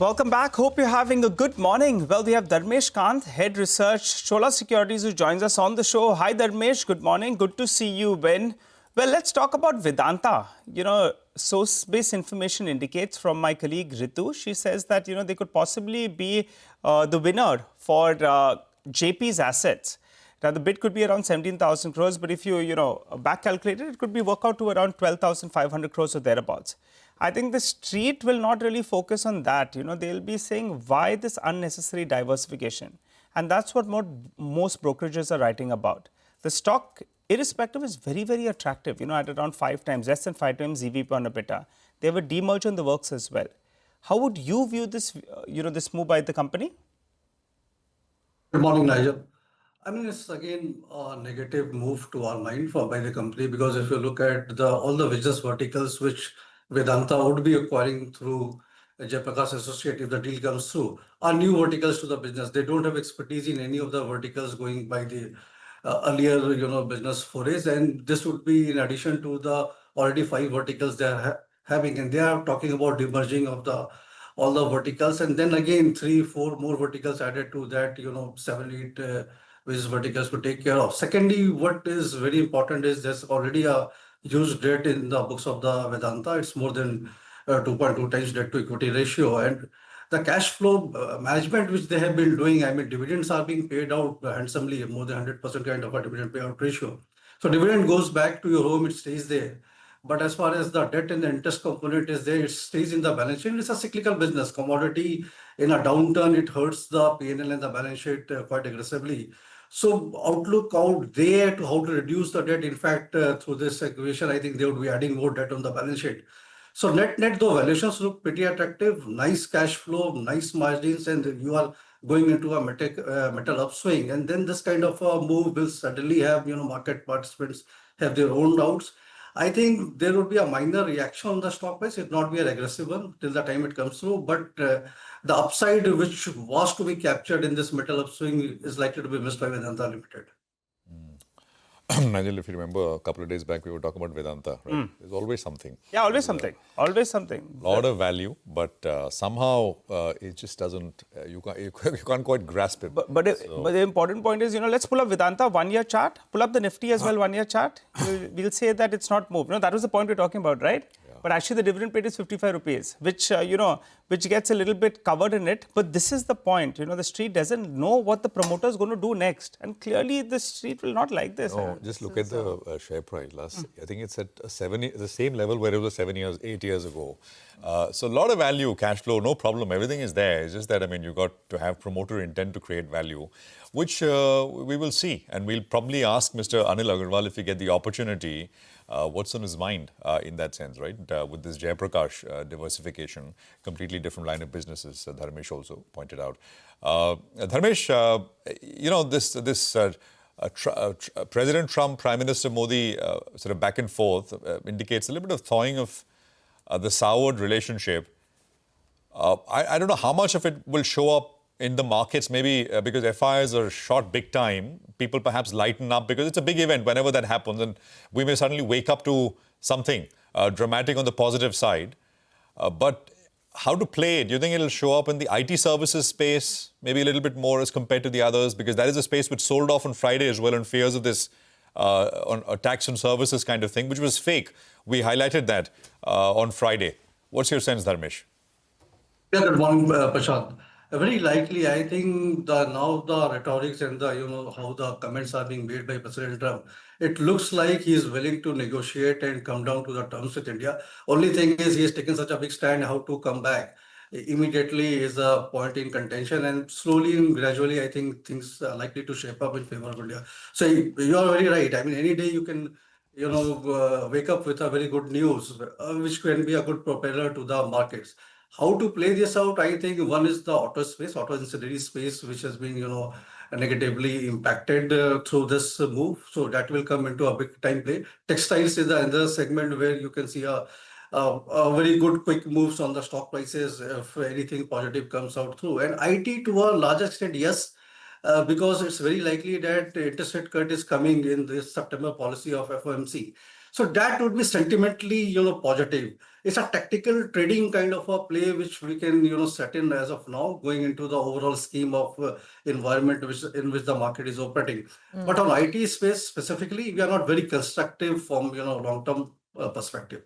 Welcome back. Hope you're having a good morning. Well, we have Dharmesh Kant, Head Research, Chola Securities, who joins us on the show. Hi, Dharmesh. Good morning. Good to see you, Ben. Well, let's talk about Vedanta. Source-based information indicates from my colleague Ritu. She says that, they could possibly be the winner for JP's assets. Now, the bid could be around 17,000 crores, but if you, back calculate it, it could be work out to around 12,500 crores or thereabouts. I think the street will not really focus on that. They'll be saying why this unnecessary diversification. And that's what most brokerages are writing about. The stock, irrespective, is very, very attractive, at around 5 times, less than 5 times EVP on EBITDA. They have a demerger in the works as well. How would you view this, this move by the company? Good morning, Nigel. I mean, it's again a negative move to our mind by the company, because if you look at all the business verticals which Vedanta would be acquiring through Jaiprakash Associates, if the deal comes through, are new verticals to the business. They don't have expertise in any of the verticals going by the earlier, business forays, and this would be in addition to the already 5 verticals they are having, and they are talking about demerging of all the verticals, and then again 3, 4 more verticals added to that, 7, 8 which verticals to take care of. Secondly, what is very important is there's already a huge debt in the books of the Vedanta. It's more than 2.2 times debt to equity ratio, and the cash flow management which they have been doing, I mean, dividends are being paid out handsomely, more than 100% kind of a dividend payout ratio. So dividend goes back to your home, it stays there. But as far as the debt and the interest component is there, it stays in the balance sheet. It's a cyclical business. Commodity in a downturn, it hurts the P&L and the balance sheet quite aggressively. So outlook out there to how to reduce the debt. In fact, through this acquisition, I think they would be adding more debt on the balance sheet. So net, though valuations look pretty attractive, nice cash flow, nice margins, and you are going into a metal upswing. And then this kind of a move will suddenly have, market participants have their own doubts. I think there would be a minor reaction on the stock price. It not be an aggressive one till the time it comes through. But the upside which was to be captured in this metal upswing is likely to be missed by Vedanta Limited. Nigel, if you remember, a couple of days back, we were talking about Vedanta, right? There's always something. Yeah, always something. Always something. A lot of value, but somehow it just doesn't, you can't quite grasp it. But the important point is, let's pull up Vedanta 1-year chart. Pull up the Nifty as well, 1-year chart. We'll say that it's not moved. That was the point we're talking about, right? But actually, the dividend paid is 55 rupees, which, which gets a little bit covered in it. But this is the point. The street doesn't know what the promoter is going to do next. And clearly, the street will not like this. No, just look at the share price. I think it's at the same level where it was 8 years ago. So a lot of value, cash flow, no problem. Everything is there. It's just that, you got to have promoter intent to create value, which we will see. And we'll probably ask Mr. Anil Agarwal if we get the opportunity. What's on his mind in that sense, right? With this Jaiprakash diversification, completely different line of businesses, Dharmesh also pointed out. Dharmesh, President Trump, Prime Minister Modi, sort of back and forth indicates a little bit of thawing of the soured relationship. I don't know how much of it will show up in the markets, maybe because FIs are short big time, people perhaps lighten up because it's a big event whenever that happens, and we may suddenly wake up to something dramatic on the positive side. But how to play it? Do you think it'll show up in the IT services space, maybe a little bit more as compared to the others? Because that is a space which sold off on Friday as well in fears of this on a tax on services kind of thing, which was fake. We highlighted that on Friday. What's your sense, Dharmesh? Yeah, good morning, Prashant. Very likely, I think now the rhetorics and the how the comments are being made by President Trump, it looks like he is willing to negotiate and come down to the terms with India. Only thing is he has taken such a big stand. How to come back immediately is a point in contention, and slowly and gradually, I think things are likely to shape up in favor of India. So you are very right. Any day you can wake up with a very good news, which can be a good propeller to the markets. How to play this out? I think one is the auto ancillary space, which has been, negatively impacted through this move. So that will come into a big time play. Textiles is another segment where you can see a very good quick moves on the stock prices if anything positive comes out through. And IT to a large extent, yes, because it's very likely that interest rate cut is coming in this September policy of FOMC. So that would be sentimentally, positive. It's a tactical trading kind of a play which we can, set in as of now, going into the overall scheme of environment in which the market is operating. But on IT space specifically, we are not very constructive from, long-term perspective.